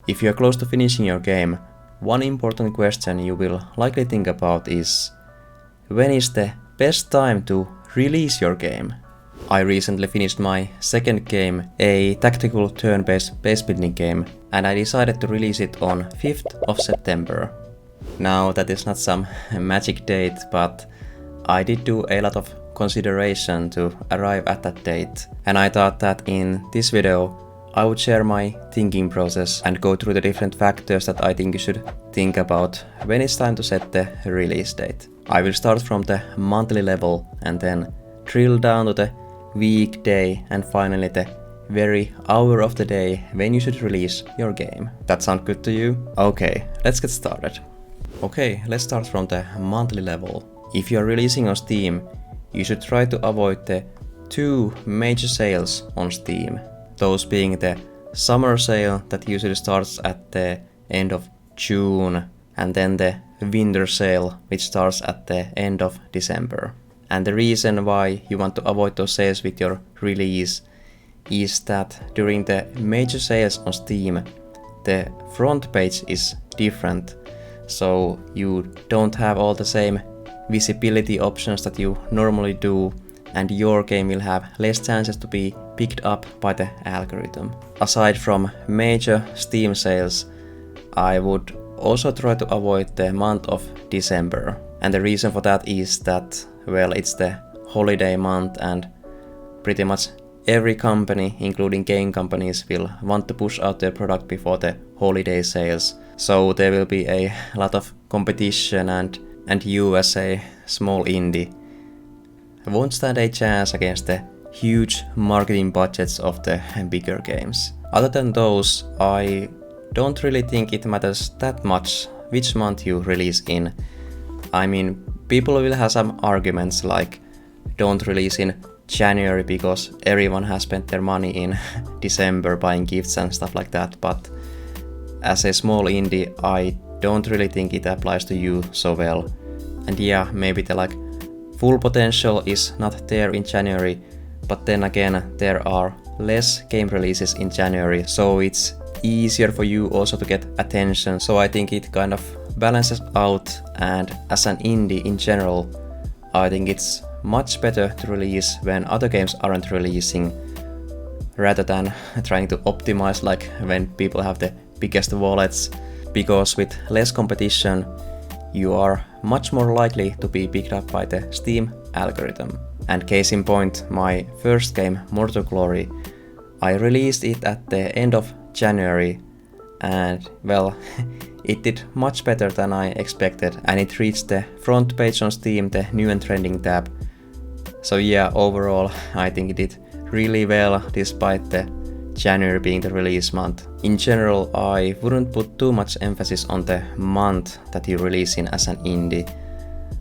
If you're close to finishing your game, one important question you will likely think about is, when is the best time to release your game? I recently finished my second game, a tactical turn-based base building game, and I decided to release it on 5th of September. Now that is not some magic date, but I did do a lot of consideration to arrive at that date, and I thought that in this video I would share my thinking process and go through the different factors that I think you should think about when it's time to set the release date. I will start from the monthly level and then drill down to the weekday and finally the very hour of the day when you should release your game. That sound good to you? Okay, let's get started. Okay, let's start from the monthly level. If you are releasing on Steam, you should try to avoid the two major sales on Steam. Those being the summer sale that usually starts at the end of June, and then the winter sale which starts at the end of December. And the reason why you want to avoid those sales with your release is that during the major sales on Steam, the front page is different, so you don't have all the same visibility options that you normally do, and your game will have less chances to be picked up by the algorithm. Aside from major Steam sales, I would also try to avoid the month of December. And the reason for that is that, well, it's the holiday month and pretty much every company, including game companies, will want to push out their product before the holiday sales. So there will be a lot of competition, and you as a small indie won't stand a chance against the huge marketing budgets of the bigger games. Other than those, I don't really think it matters that much which month you release in. I mean, people will have some arguments like don't release in January because everyone has spent their money in December buying gifts and stuff like that, but as a small indie, I don't really think it applies to you so well. And yeah, maybe the full potential is not there in January, but then again there are less game releases in January, so it's easier for you also to get attention. So I think it kind of balances out, and as an indie in general, I think it's much better to release when other games aren't releasing, rather than trying to optimize when people have the biggest wallets, because with less competition you are much more likely to be picked up by the Steam algorithm. And case in point, my first game, Mortal Glory, I released it at the end of January, and well, it did much better than I expected, and it reached the front page on Steam, the new and trending tab. So yeah, overall I think it did really well despite the January being the release month. In general, I wouldn't put too much emphasis on the month that you release in as an indie.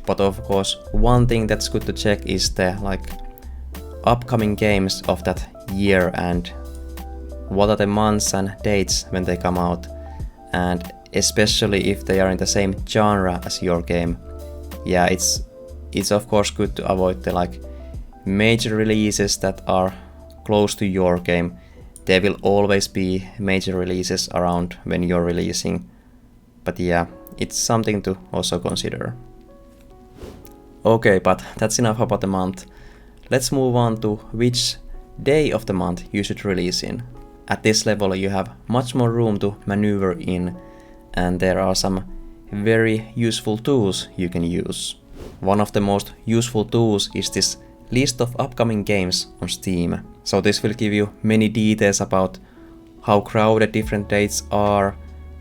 But of course, one thing that's good to check is the upcoming games of that year and what are the months and dates when they come out, and especially if they are in the same genre as your game. Yeah, it's of course good to avoid the major releases that are close to your game. There will always be major releases around when you're releasing, but yeah, it's something to also consider. Okay, but that's enough about the month. Let's move on to which day of the month you should release in. At this level you have much more room to maneuver in, and there are some very useful tools you can use. One of the most useful tools is this list of upcoming games on Steam. So this will give you many details about how crowded different dates are,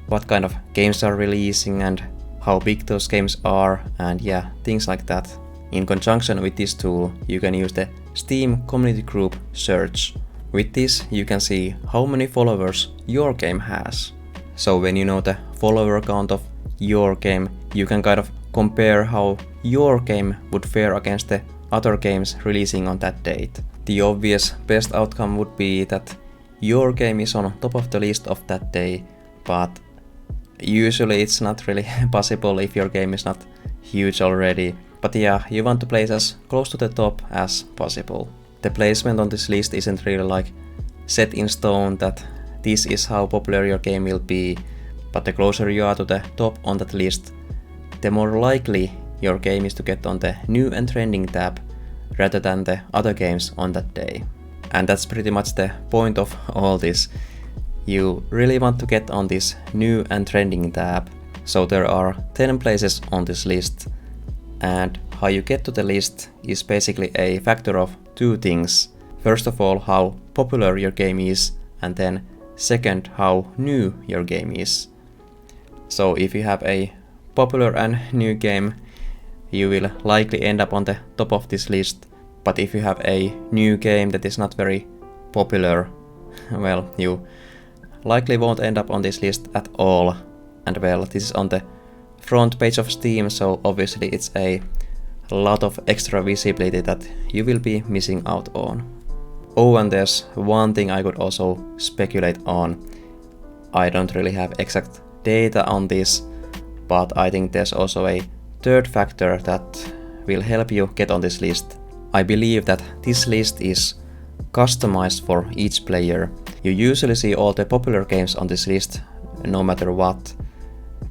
what kind of games are releasing and how big those games are, and yeah, things like that. In conjunction with this tool, you can use the Steam community group search. With this, you can see how many followers your game has. So when you know the follower count of your game, you can kind of compare how your game would fare against the other games releasing on that date. The obvious best outcome would be that your game is on top of the list of that day, but usually it's not really possible if your game is not huge already. But yeah, you want to place as close to the top as possible. The placement on this list isn't really set in stone that this is how popular your game will be, but the closer you are to the top on that list, the more likely your game is to get on the new and trending tab rather than the other games on that day. And that's pretty much the point of all this. You really want to get on this new and trending tab. So there are 10 places on this list, and how you get to the list is basically a factor of two things. First of all, how popular your game is, and then second, how new your game is. So if you have a popular and new game, you will likely end up on the top of this list. But if you have a new game that is not very popular, well, you likely won't end up on this list at all. And well, this is on the front page of Steam, so obviously it's a lot of extra visibility that you will be missing out on. Oh, and there's one thing I could also speculate on. I don't really have exact data on this, but I think there's also a third factor that will help you get on this list. I believe that this list is customized for each player. You usually see all the popular games on this list, no matter what,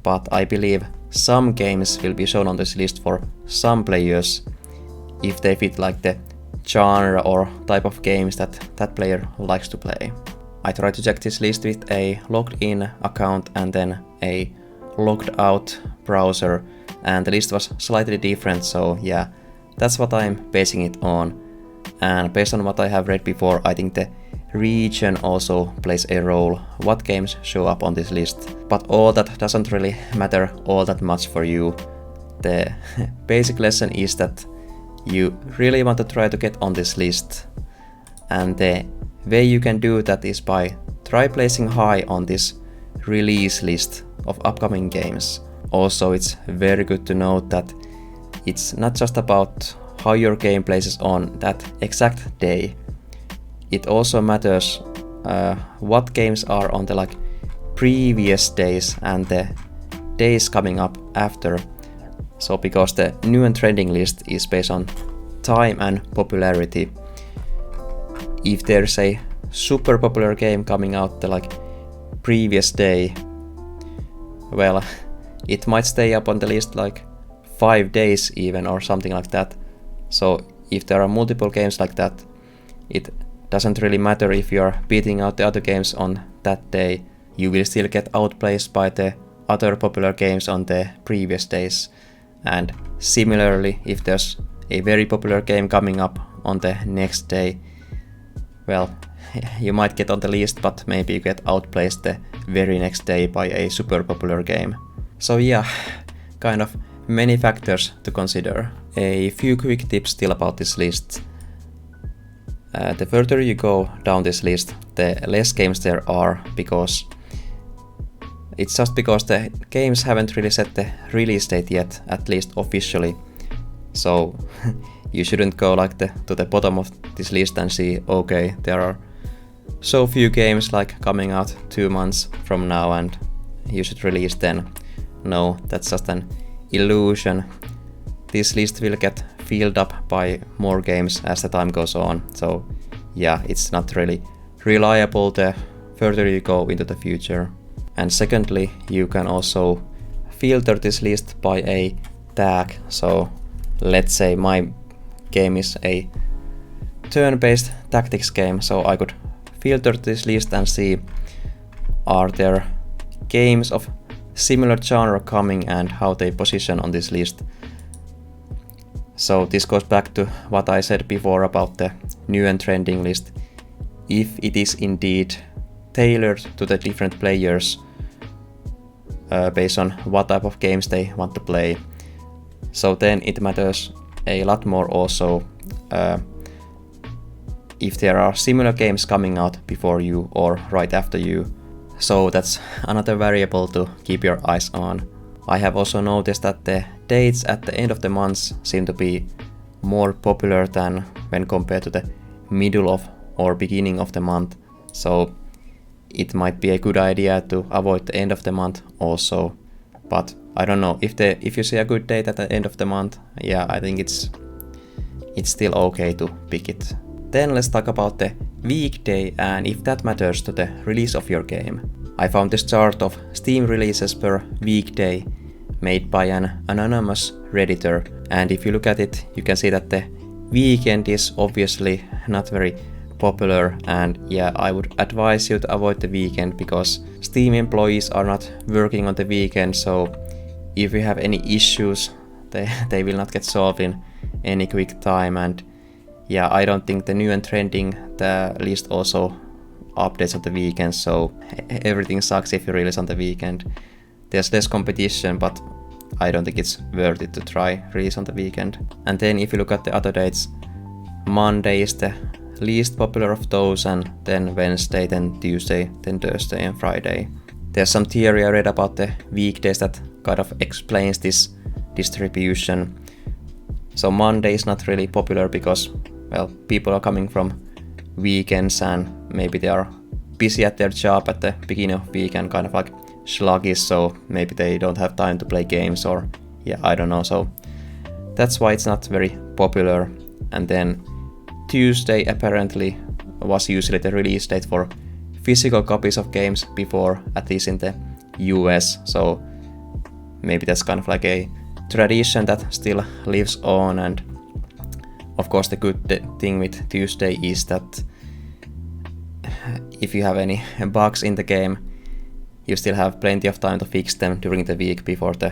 but I believe some games will be shown on this list for some players if they fit like the genre or type of games that that player likes to play. I tried to check this list with a logged in account and then a logged out browser, and the list was slightly different, so yeah, that's what I'm basing it on. And based on what I have read before, I think the region also plays a role, what games show up on this list. But all that doesn't really matter all that much for you. The basic lesson is that you really want to try to get on this list. And the way you can do that is by try placing high on this release list of upcoming games. Also, it's very good to note that it's not just about how your game places on that exact day. It also matters what games are on the previous days and the days coming up after. So because the new and trending list is based on time and popularity. If there's a super popular game coming out the previous day, well, it might stay up on the list 5 days even or something like that. So if there are multiple games like that, it doesn't really matter if you're beating out the other games on that day. You will still get outplaced by the other popular games on the previous days. And similarly, if there's a very popular game coming up on the next day, well, you might get on the list, but maybe you get outplaced the very next day by a super popular game. So yeah, kind of many factors to consider. A few quick tips still about this list. The further you go down this list, the less games there are, because it's just because the games haven't really set the release date yet, at least officially. So you shouldn't go to the bottom of this list and see, okay, there are so few games coming out 2 months from now and you should release then. No, that's just an illusion. This list will get filled up by more games as the time goes on. So yeah, it's not really reliable the further you go into the future. And secondly, you can also filter this list by a tag. So let's say my game is a turn-based tactics game, so I could filter this list and see, are there games of similar genre coming and how they position on this list. So this goes back to what I said before about the new and trending list. If it is indeed tailored to the different players based on what type of games they want to play, so then it matters a lot more also if there are similar games coming out before you or right after you. So that's another variable to keep your eyes on. I have also noticed that the dates at the end of the months seem to be more popular than when compared to the middle of or beginning of the month. So it might be a good idea to avoid the end of the month also. But I don't know, if you see a good date at the end of the month, yeah, I think it's still okay to pick it. Then let's talk about the weekday and if that matters to the release of your game. I found this chart of Steam releases per weekday made by an anonymous Redditor, and if you look at it, you can see that the weekend is obviously not very popular, and yeah, I would advise you to avoid the weekend because Steam employees are not working on the weekend, so if you have any issues, they will not get solved in any quick time. And yeah, I don't think the new and trending the list also updates on the weekend, so everything sucks if you release on the weekend. There's less competition, but I don't think it's worth it to try release on the weekend. And then if you look at the other dates, Monday is the least popular of those, and then Wednesday, then Tuesday, then Thursday and Friday. There's some theory I read about the weekdays that kind of explains this distribution. So Monday is not really popular because, well, people are coming from weekends and maybe they are busy at their job at the beginning of the week and kind of like sluggish, so maybe they don't have time to play games, or yeah, I don't know, so that's why it's not very popular. And then Tuesday apparently was usually the release date for physical copies of games before, at least in the US, so maybe that's kind of like a tradition that still lives on. And of course the good thing with Tuesday is that if you have any bugs in the game, you still have plenty of time to fix them during the week before the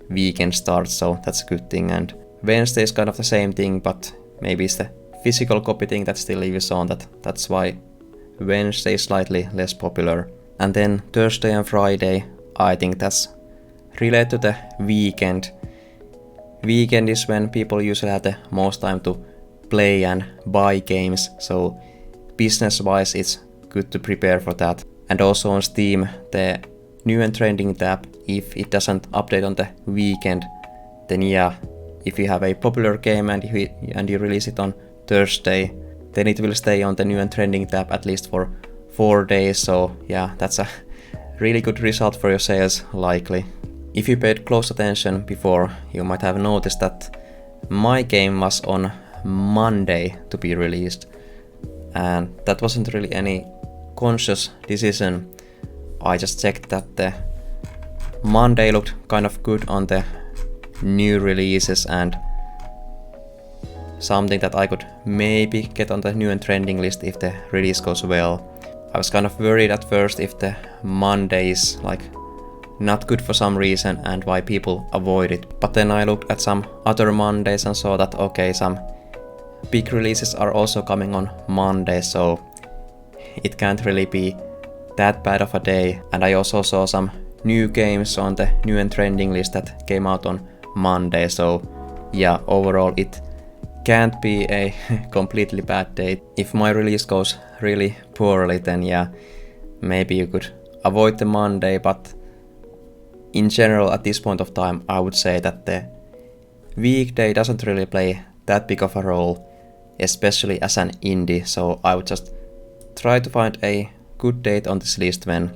weekend starts, so that's a good thing. And Wednesday is kind of the same thing, but maybe it's the physical copy thing that still lives on, that's why Wednesday is slightly less popular. And then Thursday and Friday, I think that's related to the weekend. Weekend is when people usually have the most time to play and buy games, so business-wise it's good to prepare for that. And also on Steam, the new and trending tab, if it doesn't update on the weekend, then yeah, if you have a popular game and you release it on Thursday, then it will stay on the new and trending tab at least for 4 days, so yeah, that's a really good result for your sales, likely. If you paid close attention before, you might have noticed that my game was on Monday to be released, and that wasn't really any conscious decision. I just checked that the Monday looked kind of good on the new releases and something that I could maybe get on the new and trending list if the release goes well. I was kind of worried at first if the Monday is like not good for some reason and why people avoid it, but then I looked at some other Mondays and saw that okay, some big releases are also coming on Monday, so it can't really be that bad of a day. And I also saw some new games on the new and trending list that came out on Monday, so yeah, overall it can't be a completely bad day. If my release goes really poorly, then yeah, maybe you could avoid the Monday, but in general at this point of time I would say that the weekday doesn't really play that big of a role, especially as an indie, so I would just try to find a good date on this list when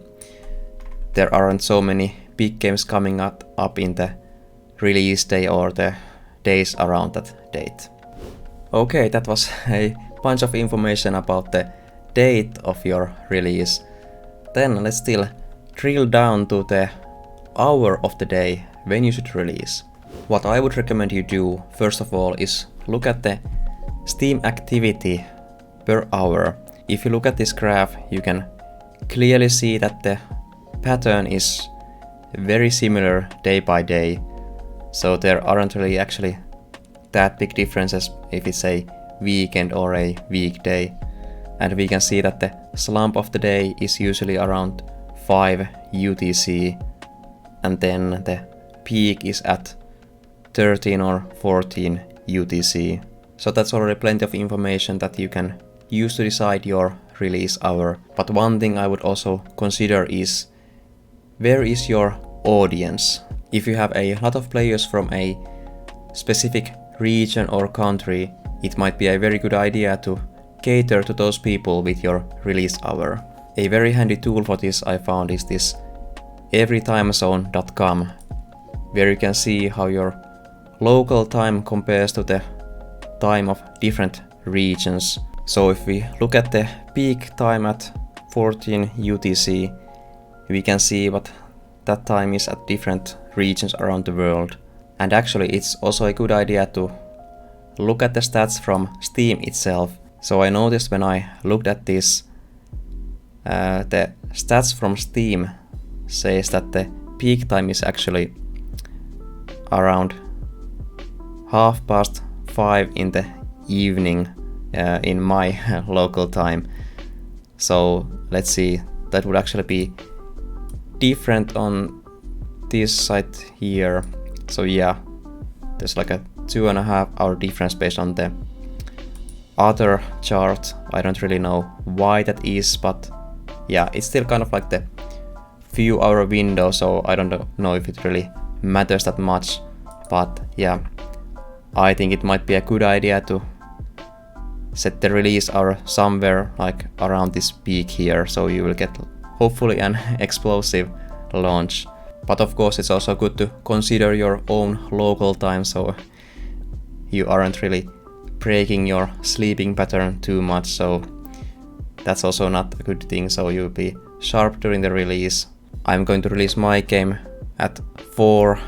there aren't so many big games coming up in the release day or the days around that date. Okay, that was a bunch of information about the date of your release. Then let's still drill down to the hour of the day when you should release. What I would recommend you do first of all is look at the Steam activity per hour. If you look at this graph, you can clearly see that the pattern is very similar day by day, so there aren't really actually that big differences if it's a weekend or a weekday. And we can see that the slump of the day is usually around 5 UTC, and then the peak is at 13 or 14 UTC. So that's already plenty of information that you can use to decide your release hour. But one thing I would also consider is where is your audience? If you have a lot of players from a specific region or country, it might be a very good idea to cater to those people with your release hour. A very handy tool for this I found is this everytimezone.com, where you can see how your local time compares to the time of different regions. So if we look at the peak time at 14 UTC, we can see what that time is at different regions around the world. And actually it's also a good idea to look at the stats from Steam itself. So I noticed when I looked at this, the stats from Steam says that the peak time is actually around 5:30 in the evening in my local time. So let's see, that would actually be different on this site here. So yeah, there's like a 2.5 hour difference based on the other chart. I don't really know why that is, but yeah, it's still kind of like the few hour window, so I don't know if it really matters that much. But yeah, I think it might be a good idea to set the release hour somewhere like around this peak here, so you will get hopefully an explosive launch. But of course it's also good to consider your own local time, so you aren't really breaking your sleeping pattern too much, so that's also not a good thing, so you'll be sharp during the release. I'm going to release my game at 4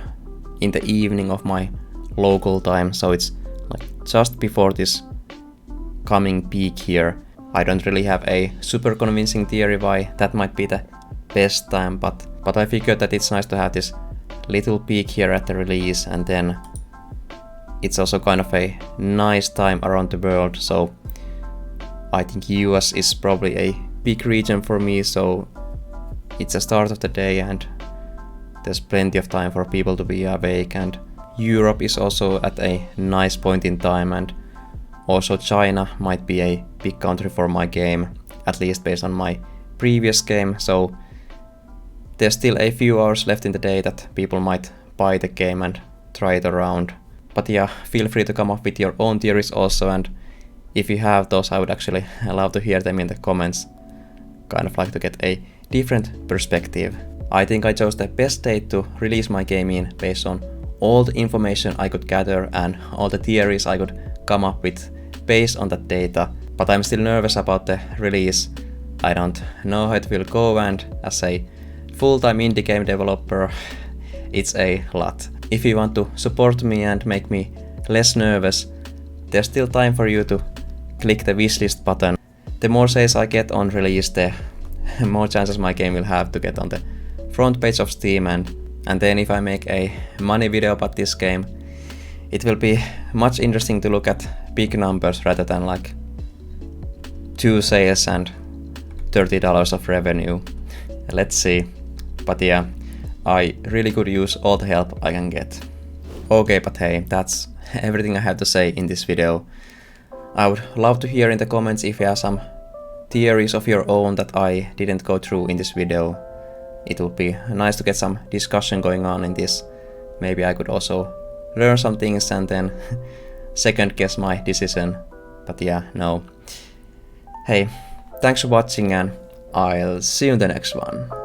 in the evening of my local time, so it's like just before this coming peak here. I don't really have a super convincing theory why that might be the best time, but I figured that it's nice to have this little peak here at the release, and then it's also kind of a nice time around the world, so I think US is probably a big region for me, so it's the start of the day and there's plenty of time for people to be awake, and Europe is also at a nice point in time, and also China might be a big country for my game, at least based on my previous game, so there's still a few hours left in the day that people might buy the game and try it around. But yeah, feel free to come up with your own theories also, and if you have those, I would actually love to hear them in the comments. Kind of like to get a different perspective. I think I chose the best date to release my game in based on all the information I could gather and all the theories I could come up with based on that data. But I'm still nervous about the release. I don't know how it will go, and as a full-time indie game developer, it's a lot. If you want to support me and make me less nervous, there's still time for you to click the wishlist button. The more sales I get on release, the more chances my game will have to get on the front page of Steam, and then if I make a money video about this game, it will be much interesting to look at big numbers rather than like 2 sales and $30 of revenue. Let's see. But yeah, I really could use all the help I can get. Okay, but hey, that's everything I have to say in this video. I would love to hear in the comments if you have some theories of your own that I didn't go through in this video. It would be nice to get some discussion going on in this. Maybe I could also learn some things and then second guess my decision. But yeah, no. Hey, thanks for watching and I'll see you in the next one.